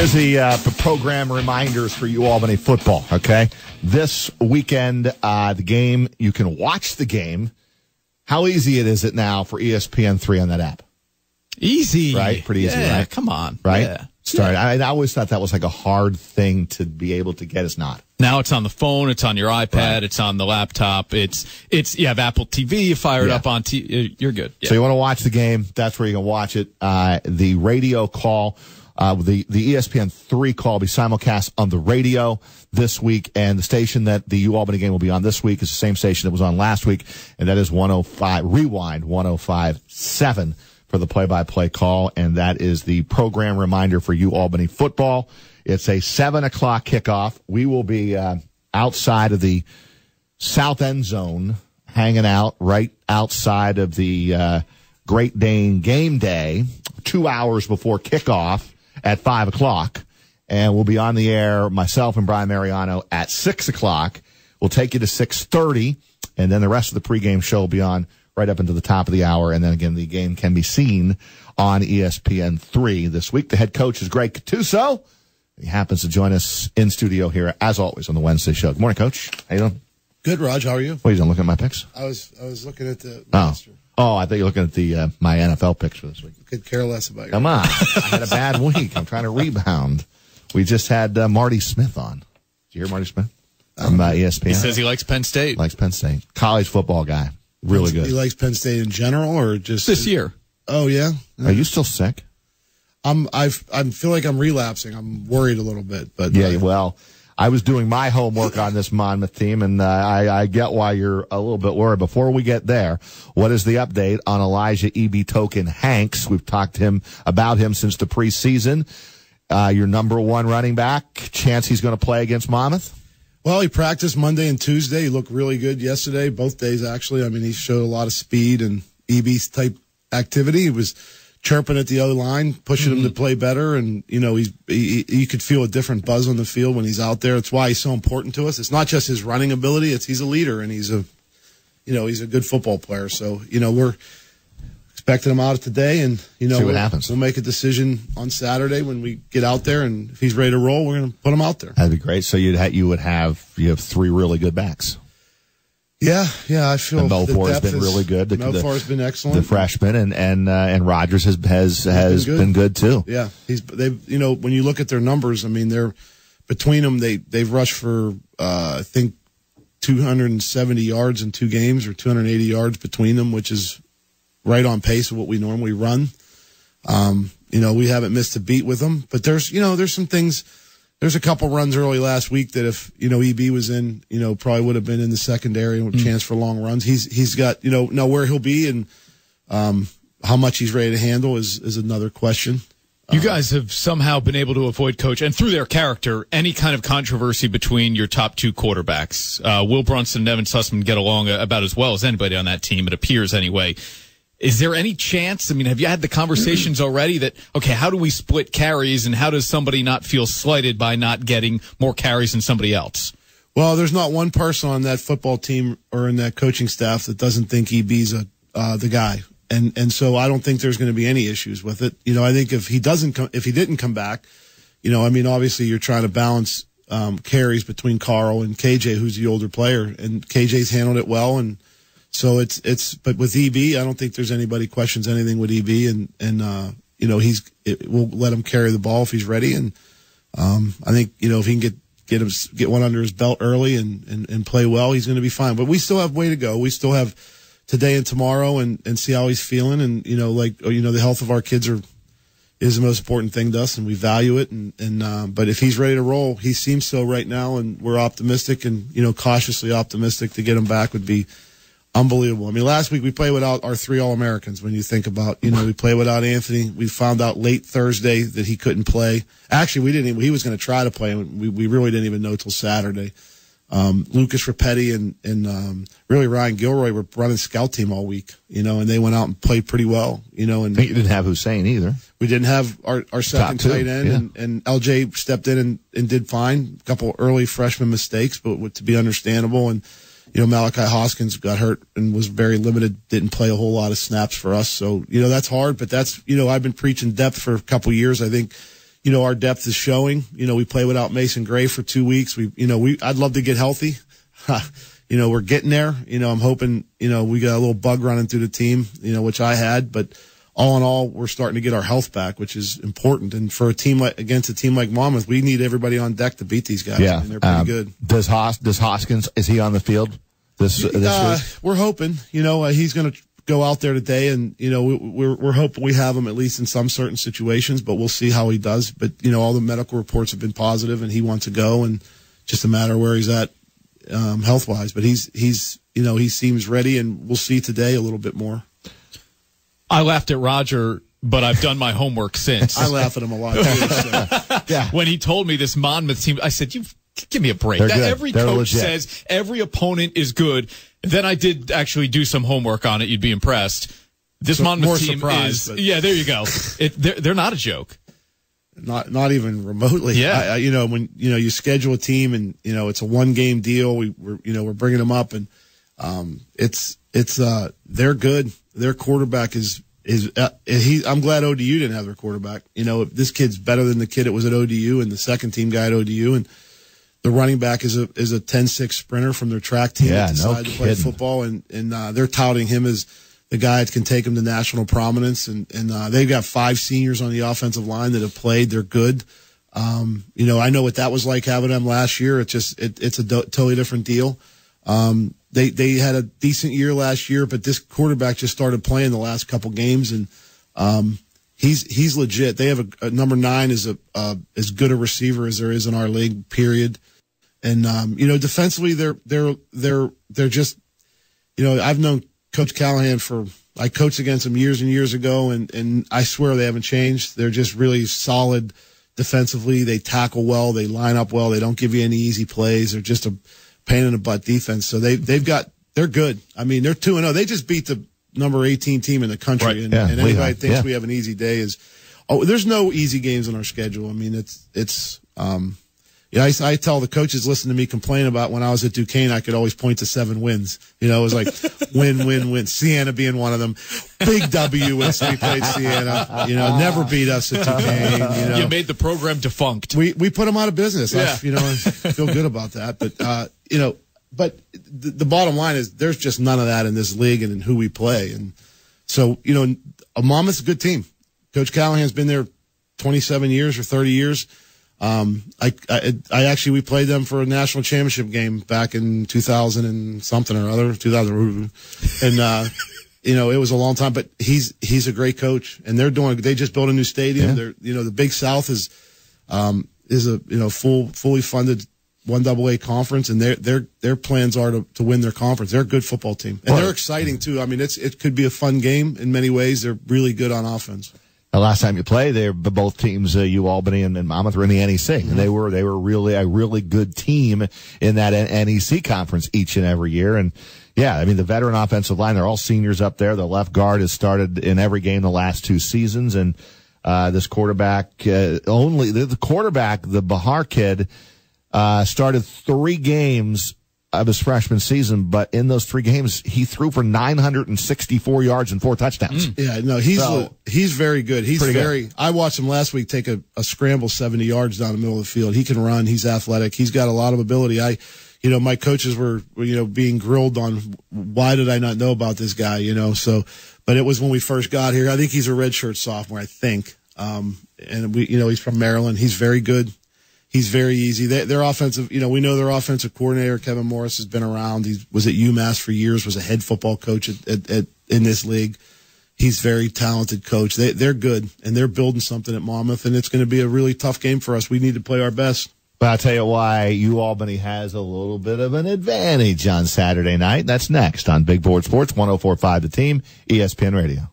Here's the program reminders for UAlbany football, okay? This weekend, the game, you can watch the game. How easy is it now for ESPN3 on that app? Easy. Right? Pretty easy, right? Come on. Right? Yeah. Start. I always thought that was like a hard thing to be able to get. It's not. Now it's on the phone, it's on your iPad, Right. it's on the laptop, it's you have Apple TV, you fire it up on you're good. Yeah. So you want to watch the game, that's where you can watch it. The radio call, the ESPN3 call will be simulcast on the radio this week, and the station that the UAlbany game will be on this week is the same station that was on last week, and that is Rewind 105.7 for the play-by-play call, and that is the program reminder for UAlbany football. It's a 7 o'clock kickoff. We will be outside of the south end zone, hanging out right outside of the Great Dane game day, 2 hours before kickoff at 5 o'clock. And we'll be on the air, myself and Brian Mariano, at 6 o'clock. We'll take you to 6:30, and then the rest of the pregame show will be on right up into the top of the hour. And then again, the game can be seen on ESPN3 this week. The head coach is Greg Gattuso. He happens to join us in studio here, as always, on the Wednesday show. Good morning, Coach. How you doing? Good, Raj. How are you? What, you doing, looking at my picks? I was looking at the roster. Oh, I thought you were looking at the my NFL picks for this week. Could care less about you. Come on. I had a bad week. I'm trying to rebound. We just had Marty Smith on. Did you hear Marty Smith? From ESPN. He says he likes Penn State. Likes Penn State. College football guy. Really good. He likes Penn State in general or just... This year. Oh, yeah? Are you still sick? I feel like I'm relapsing. I'm worried a little bit, but yeah. Well, I was doing my homework on this Monmouth team, and I get why you're a little bit worried. Before we get there, what is the update on Elijah E.B. Token Hanks? We've talked about him since the preseason. Your number one running back. Chance he's going to play against Monmouth? Well, he practiced Monday and Tuesday. He looked really good yesterday, both days actually. I mean, he showed a lot of speed and EB type activity. He was chirping at the other line, pushing him to play better, and you could feel a different buzz on the field when he's out there. It's why he's so important to us. It's not just his running ability; he's a leader and he's a good football player. So we're expecting him out today, and see what happens. We'll make a decision on Saturday when we get out there, and if he's ready to roll, we're going to put him out there. That'd be great. So you have three really good backs. Yeah, I feel and Belfour has been really good. Belfour's been excellent. The freshman and Rogers has been good too. Yeah, when you look at their numbers, I mean, they're between them they've rushed for I think 270 yards in 2 games or 280 yards between them, which is right on pace of what we normally run. We haven't missed a beat with them, but there's some things. There's a couple runs early last week that if, EB was in, probably would have been in the secondary and a chance for long runs. He's got, now where he'll be and how much he's ready to handle is another question. You guys have somehow been able to avoid, Coach, and through their character, any kind of controversy between your top 2 quarterbacks. Will Brunson and Evan Sussman get along about as well as anybody on that team, it appears anyway. Is there any chance, have you had the conversations already that, okay, how do we split carries and how does somebody not feel slighted by not getting more carries than somebody else? Well, there's not one person on that football team or in that coaching staff that doesn't think EB's the guy. And so I don't think there's going to be any issues with it. I think if he didn't come back, obviously you're trying to balance carries between Carl and KJ, who's the older player, and KJ's handled it well. And so but with EB, I don't think there's anybody questions anything with EB, and we'll let him carry the ball if he's ready. And I think if he can get one under his belt early and play well, he's going to be fine. But we still have way to go. We still have today and tomorrow and see how he's feeling. And the health of our kids is the most important thing to us, and we value it. But if he's ready to roll, he seems so right now, and we're optimistic and cautiously optimistic to get him back would be unbelievable. Last week we played without our 3 All-Americans. When you think about, we played without Anthony. We found out late Thursday that he couldn't play. Actually, he was going to try to play, and we really didn't even know till Saturday. Lucas Rapetti and really Ryan Gilroy were running scout team all week, and they went out and played pretty well, and you didn't have Hussein either. We didn't have our second tight end, and LJ stepped in and did fine. A couple early freshman mistakes, but to be understandable. And Malachi Hoskins got hurt and was very limited, didn't play a whole lot of snaps for us. So, that's hard, but that's, I've been preaching depth for a couple years. I think, our depth is showing. We play without Mason Gray for 2 weeks. I'd love to get healthy. We're getting there. I'm hoping, we got a little bug running through the team, which I had, but all in all, we're starting to get our health back, which is important. And for against a team like Monmouth, we need everybody on deck to beat these guys. Yeah. They're pretty good. Does Hoskins, is he on the field this week? We're hoping, he's going to go out there today, and we're hoping we have him at least in some certain situations, but we'll see how he does. But all the medical reports have been positive, and he wants to go, and just a matter of where he's at health wise. But he seems ready, and we'll see today a little bit more. I laughed at Roger, but I've done my homework since. I laugh at him a lot too. So. Yeah. When he told me this Monmouth team, I said, give me a break. Every They're coach legit. says every opponent is good. Then I did actually do some homework on it. You'd be impressed. This Monmouth team is, yeah, there you go. They're not a joke. Not even remotely. Yeah. When you schedule a team and it's a 1-game deal, we're bringing them up, and they're good. Their quarterback I'm glad ODU didn't have their quarterback. This kid's better than the kid that was at ODU and the second team guy at ODU, and the running back is a 10-6 sprinter from their track team that decided to play football, and they're touting him as the guy that can take them to national prominence. And they've got 5 seniors on the offensive line that have played. They're good. I know what that was like having them last year. It's a totally different deal. They had a decent year last year, but this quarterback just started playing the last couple games, and he's legit. They have a number 9 is as good a receiver as there is in our league, period. And defensively, they're just, I've known Coach Callahan I coached against them years and years ago, and I swear they haven't changed. They're just really solid defensively. They tackle well, they line up well, they don't give you any easy plays. They're just a pain in the butt defense. So they're good. I mean, they're 2-0. They just beat the number 18 team in the country. Right. And anybody thinks we have an easy day there's no easy games on our schedule. I mean, I tell the coaches listen to me complain about when I was at Duquesne, I could always point to 7 wins. It was like win. Siena being one of them. Big W when we played Siena. Never beat us at Duquesne. You made the program defunct. We put them out of business. Yeah. I feel good about that. But, but the bottom line is there's just none of that in this league and in who we play. And so, Monmouth's a good team. Coach Callahan's been there 27 years or 30 years. We played them for a national championship game back in 2000 and something or other, 2000. And, it was a long time, but he's a great coach, and they just built a new stadium. Yeah. The Big South is a fully funded 1AA conference, and their plans are to win their conference. They're a good football team, and they're exciting too. I mean, it could be a fun game in many ways. They're really good on offense. The last time you played, both teams, UAlbany and Monmouth, were in the NEC, mm-hmm. and they were really a really good team in that NEC conference each and every year. And yeah, I mean, the veteran offensive line, they're all seniors up there. The left guard has started in every game the last 2 seasons, and this quarterback the quarterback, the Bahar kid, started 3 games of his freshman season, but in those 3 games, he threw for 964 yards and 4 touchdowns. Yeah, no, he's very good. He's good. I watched him last week take a scramble 70 yards down the middle of the field. He can run. He's athletic. He's got a lot of ability. My coaches were, being grilled on why did I not know about this guy, but it was when we first got here. I think he's a redshirt sophomore, I think. And he's from Maryland. He's very good. He's very easy. Their offensive, we know their offensive coordinator, Kevin Morris, has been around. He was at UMass for years, was a head football coach in this league. He's a very talented coach. They're good, and they're building something at Monmouth, and it's going to be a really tough game for us. We need to play our best. But I'll tell you why UAlbany has a little bit of an advantage on Saturday night. That's next on Big Board Sports, 104.5 The Team, ESPN Radio.